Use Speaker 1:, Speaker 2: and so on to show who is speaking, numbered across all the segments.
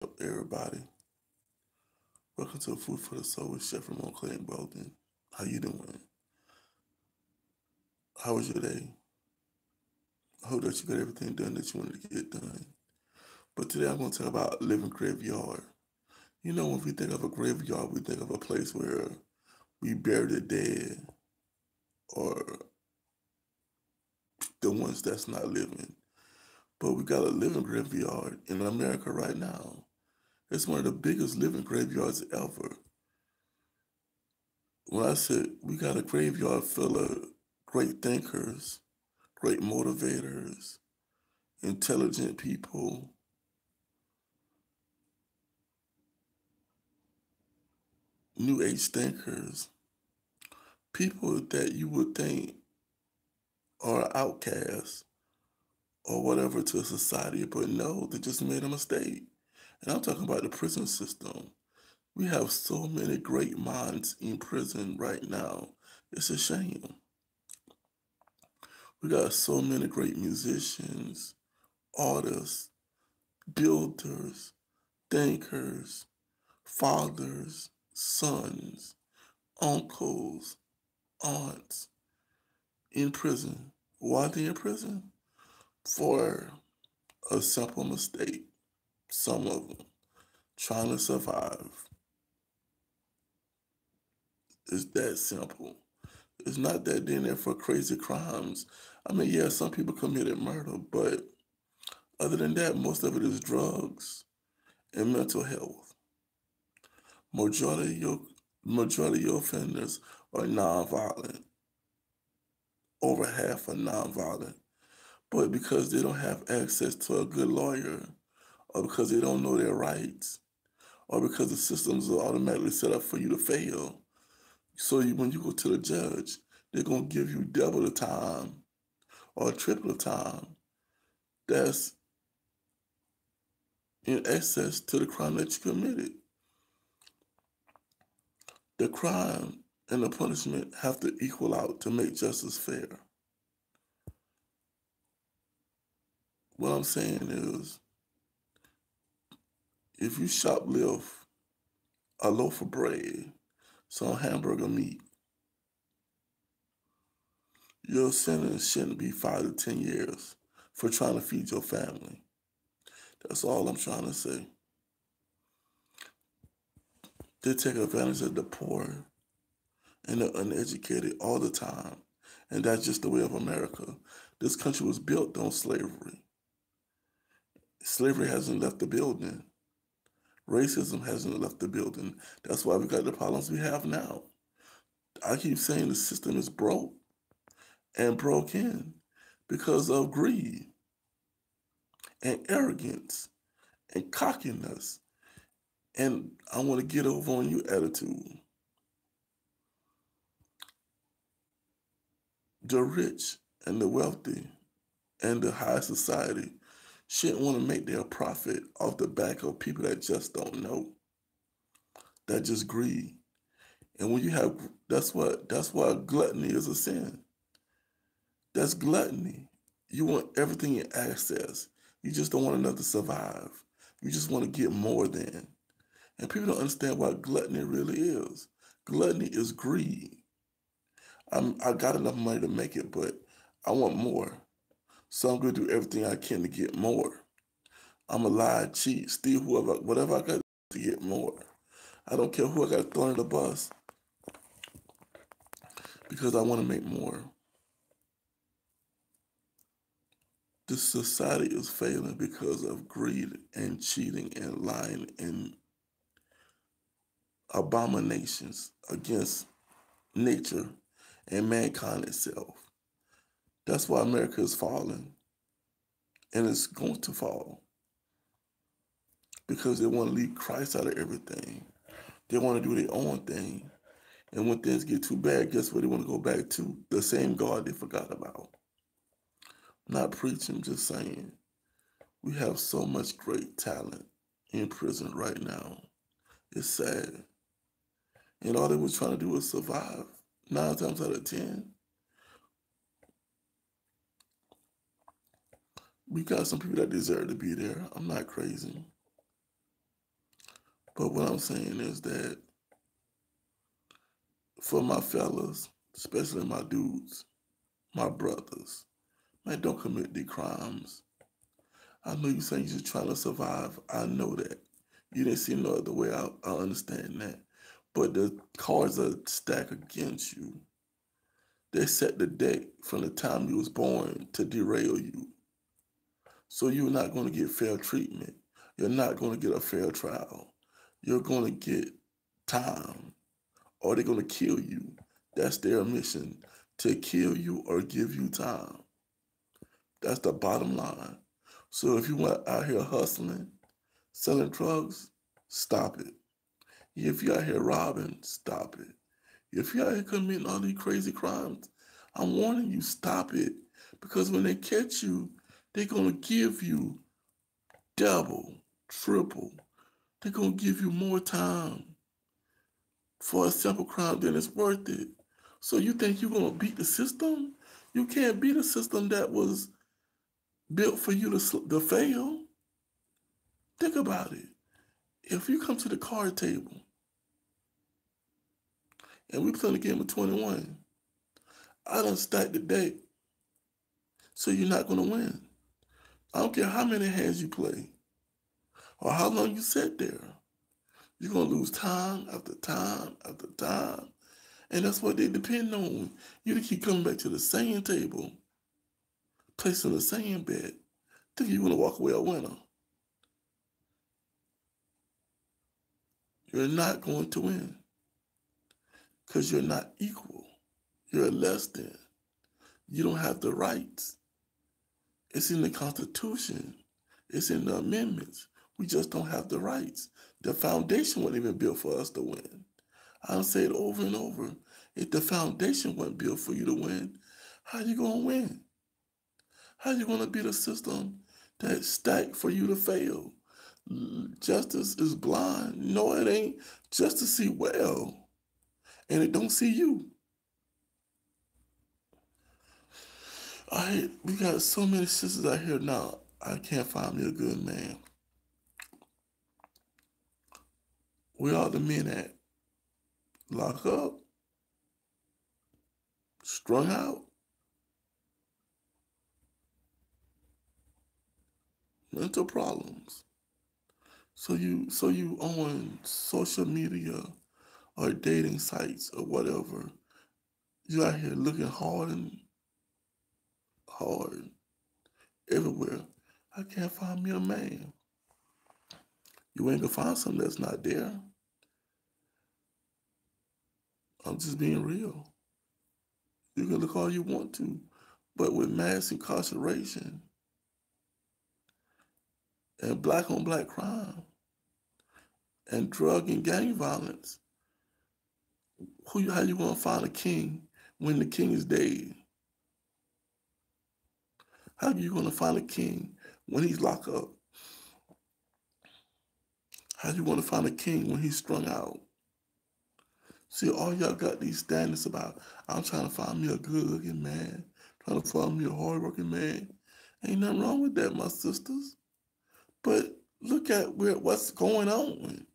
Speaker 1: up, everybody? Welcome to Food for the Soul with Chef Ramon Clay and Bolden. How you doing? How was your day? I hope that you got everything done that you wanted to get done. But today I'm going to talk about living graveyard. You know, when we think of a graveyard, we think of a place where we bury the dead or the ones that's not living. But we got a living graveyard in America right now. It's one of the biggest living graveyards ever. When I said we got a graveyard full of great thinkers, great motivators, intelligent people, new age thinkers, people that you would think are outcasts or whatever to society, but no, they just made a mistake. And I'm talking about the prison system. We have so many great minds in prison right now. It's a shame. We got so many great musicians, artists, builders, thinkers, fathers, sons, uncles, aunts in prison. Why they in prison? For a simple mistake. Some of them trying to survive. It's that simple. It's not that they're in there for crazy crimes. I mean, yeah, some people committed murder, but other than that, most of it is drugs and mental health. Majority of your majority of your offenders are nonviolent. Over half are nonviolent. But because they don't have access to a good lawyer, or because they don't know their rights, or because the systems are automatically set up for you to fail, so when you go to the judge, they're going to give you double the time or triple the time. That's in excess to the crime that you committed. The crime and the punishment have to equal out to make justice fair. What I'm saying is, if you shoplift a loaf of bread, some hamburger meat, your sentence shouldn't be 5 to 10 years for trying to feed your family. That's all I'm trying to say. They take advantage of the poor and the uneducated all the time. And that's just the way of America. This country was built on slavery. Slavery hasn't left the building. Racism hasn't left the building. That's why we got the problems we have now. I keep saying the system is broke and broken because of greed and arrogance and cockiness and I want to get over on you attitude. The rich and the wealthy and the high society shouldn't want to make their profit off the back of people that just don't know, that just greed. And when you have that's why gluttony is a sin. That's gluttony. You want everything in access. You just don't want enough to survive. You just want to get more than. And people don't understand what gluttony really is. Gluttony is greed. I got enough money to make it, but I want more. So I'm gonna do everything I can to get more. I'm a lie, cheat, steal whoever, whatever I got to get more. I don't care who I got to throw in the bus because I want to make more. This society is failing because of greed and cheating and lying and abominations against nature and mankind itself. That's why America is falling and it's going to fall because they want to leave Christ out of everything. They want to do their own thing. And when things get too bad, guess what? They want to go back to the same God they forgot about. Not preaching, just saying. We have so much great talent in prison right now. It's sad. And all they was trying to do was survive. 9 times out of 10, we got some people that deserve to be there. I'm not crazy. But what I'm saying is that for my fellas, especially my dudes, my brothers, man, don't commit these crimes. I know you saying you're just trying to survive. I know that. You didn't see no other way out. I understand that. But the cards are stacked against you. They set the deck from the time you was born to derail you. So you're not going to get fair treatment. You're not going to get a fair trial. You're going to get time, or they're going to kill you. That's their mission, to kill you or give you time. That's the bottom line. So if you want out here hustling, selling drugs, stop it. If you out here robbing, stop it. If you out here committing all these crazy crimes, I'm warning you, stop it. Because when they catch you, they're gonna give you double, triple. They're gonna give you more time for a simple crime than it's worth it. So you think you're gonna beat the system? You can't beat a system that was built for you to fail. Think about it. If you come to the card table and we play the game of 21, I done stacked the deck, so you're not gonna win. I don't care how many hands you play or how long you sit there. You're gonna lose time after time after time. And that's what they depend on. You to keep coming back to the same table, placing the same bet, thinking you're gonna walk away a winner. You're not going to win because you're not equal. You're less than. You don't have the rights. It's in the Constitution. It's in the amendments. We just don't have the rights. The foundation wasn't even built for us to win. I'll say it over and over. If the foundation wasn't built for you to win, how you gonna win? How you gonna beat a system that's stacked for you to fail? Justice is blind. No, it ain't. Justice see well, and it don't see you. We got so many sisters out here now. I can't find me a good man. Where are the men at? Lock up? Strung out? Mental problems. So you on social media or dating sites or whatever, you out here looking hard everywhere. I can't find me a man. You ain't gonna find something that's not there. I'm just being real. You can look all you want to, but with mass incarceration and black on black crime and drug and gang violence, how you gonna find a king when the king is dead? How you gonna find a king when he's locked up? How you gonna find a king when he's strung out? See, all y'all got these standards about, I'm trying to find me a good looking man, trying to find me a hard working man. Ain't nothing wrong with that, my sisters. But look at what's going on.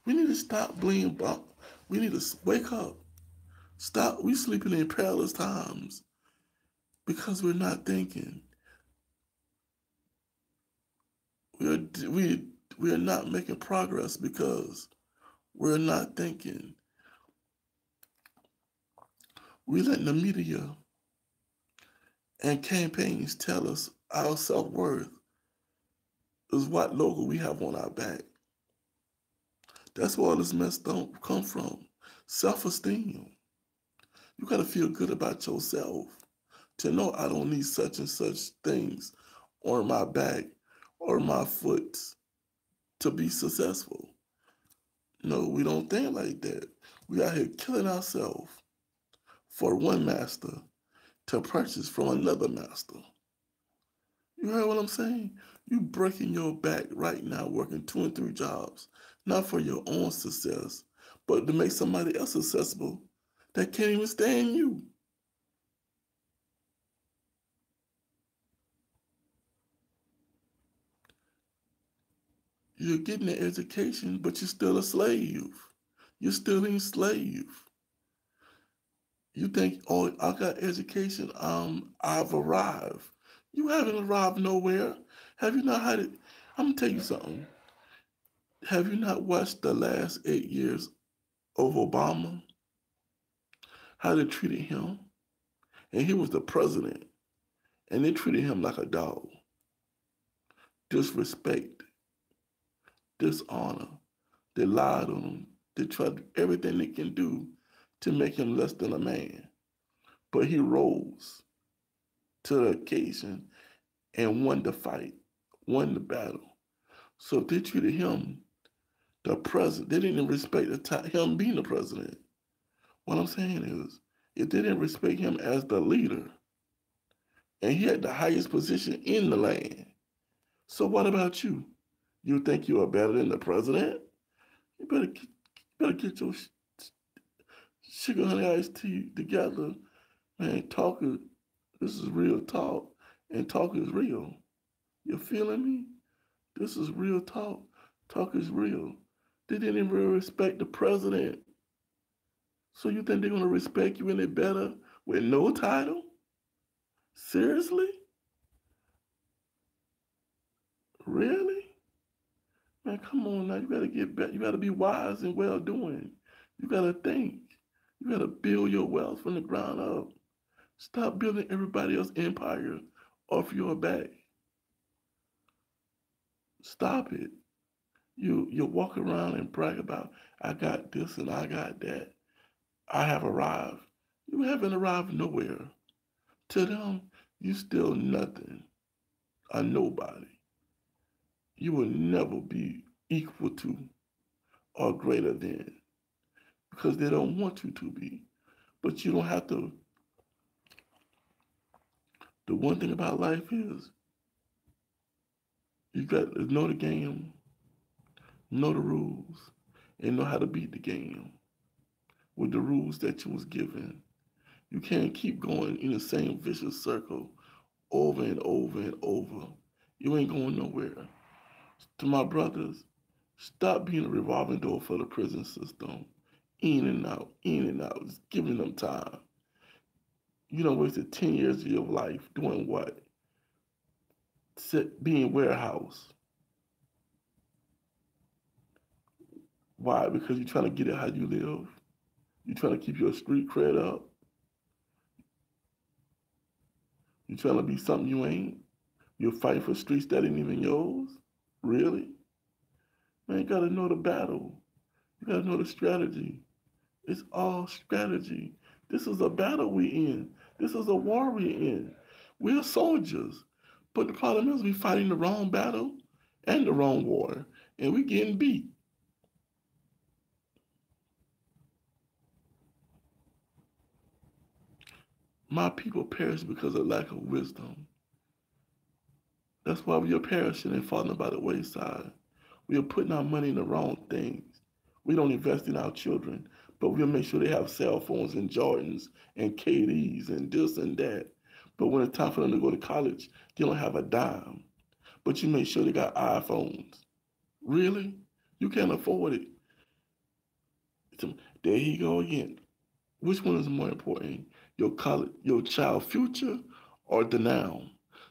Speaker 1: We need to stop bleeding. We need to wake up. Stop. We sleeping in perilous times because we're not thinking. We are not making progress because we're not thinking. We let the media and campaigns tell us our self-worth is what logo we have on our back. That's where all this mess don't come from. Self-esteem. You gotta feel good about yourself to know I don't need such and such things on my back or my foot to be successful. No, we don't think like that. We out here killing ourselves for one master to purchase from another master. You heard what I'm saying? You breaking your back right now working 2 and 3 jobs, not for your own success, but to make somebody else successful that can't even stand you. You're getting an education, but you're still a slave. You're still enslaved. You think, oh, I got education, I've arrived. You haven't arrived nowhere. Have you not had it? I'm gonna tell you something. Have you not watched the last 8 years of Obama? How they treated him? And he was the president, and they treated him like a dog. Disrespect, dishonor. They lied on him. They tried everything they can do to make him less than a man. But he rose to the occasion and won the fight, won the battle. So if they treated him, the president, they didn't respect him being the president. What I'm saying is, if they didn't respect him as the leader, and he had the highest position in the land, so what about you? You think you are better than the president? You better get your sugar honey iced tea together, man. This is real talk, and talk is real. You feeling me? This is real talk. Talk is real. They didn't even really respect the president. So you think they're gonna respect you any better with no title? Seriously? Really? Man, come on now. You gotta get back. You gotta be wise and well doing. You gotta think. You gotta build your wealth from the ground up. Stop building everybody else's empire off your back. Stop it. You walk around and brag about, I got this and I got that. I have arrived. You haven't arrived nowhere. To them, you still nothing, a nobody. You will never be equal to or greater than because they don't want you to be. But you don't have to. The one thing about life is you got to know the game, know the rules, and know how to beat the game with the rules that you was given. You can't keep going in the same vicious circle over and over and over. You ain't going nowhere. To my brothers, stop being a revolving door for the prison system. In and out, just giving them time. You don't wasted 10 years of your life doing what? Being warehouse. Why? Because you're trying to get it how you live. You're trying to keep your street cred up. You're trying to be something you ain't. You're fighting for streets that ain't even yours. Really? Man, you gotta know the battle. You gotta know the strategy. It's all strategy. This is a battle we in. This is a war we in. We're soldiers. But the problem is we fighting the wrong battle and the wrong war. And we getting beat. My people perish because of lack of wisdom. That's why we are perishing and falling by the wayside. We are putting our money in the wrong things. We don't invest in our children, but we'll make sure they have cell phones and Jordans and KDs and this and that. But when it's time for them to go to college, they don't have a dime. But you make sure they got iPhones. Really? You can't afford it. There he go again. Which one is more important? Your child future or the now?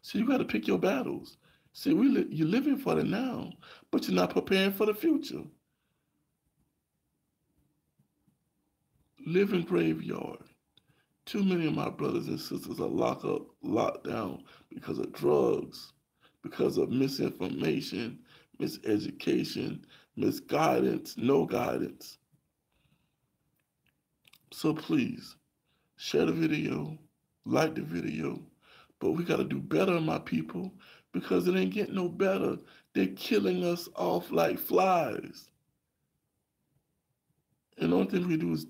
Speaker 1: So you got to pick your battles. See, you're living for the now, but you're not preparing for the future. Living graveyard. Too many of my brothers and sisters are locked up, locked down because of drugs, because of misinformation, miseducation, misguidance, no guidance. So please, share the video, like the video, but we got to do better, my people, because it ain't getting no better. They're killing us off like flies. And the only thing we do is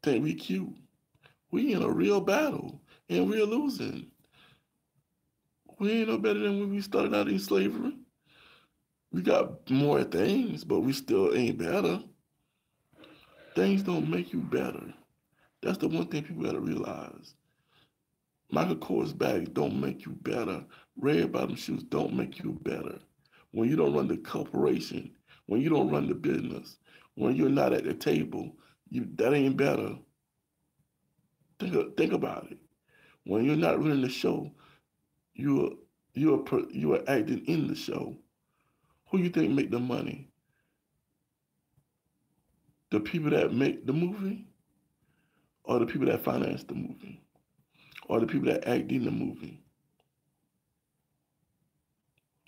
Speaker 1: think we cute. We in a real battle, and we're losing. We ain't no better than when we started out in slavery. We got more things, but we still ain't better. Things don't make you better. That's the one thing people gotta realize. Michael Kors bags don't make you better. Red bottom shoes don't make you better. when you don't run the corporation, when you don't run the business, when you're not at the table, that ain't better. Think about it. When you're not running the show, you are acting in the show. Who you think make the money? The people that make the movie, or the people that finance the movie, or the people that act in the movie?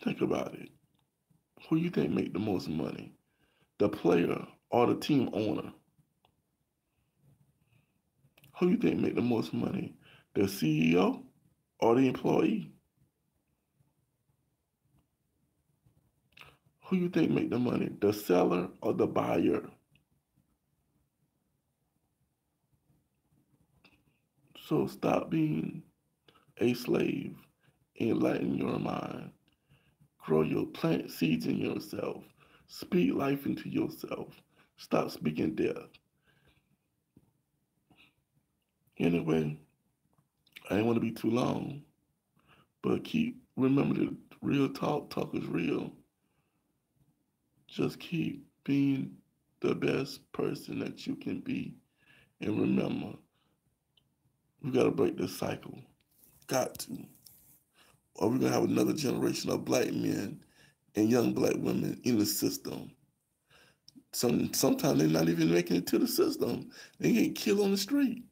Speaker 1: Think about it. Who you think make the most money? The player or the team owner? Who you think make the most money? The CEO or the employee? Who you think make the money? The seller or the buyer? So stop being a slave. Enlighten your mind. Plant seeds in yourself. Speak life into yourself. Stop speaking death. Anyway, I didn't want to be too long, but remember that real talk is real. Just keep being the best person that you can be. And remember, we got to break this cycle. Got to. Or we're going to have another generation of black men and young black women in the system. Sometimes they're not even making it to the system. They get killed on the street.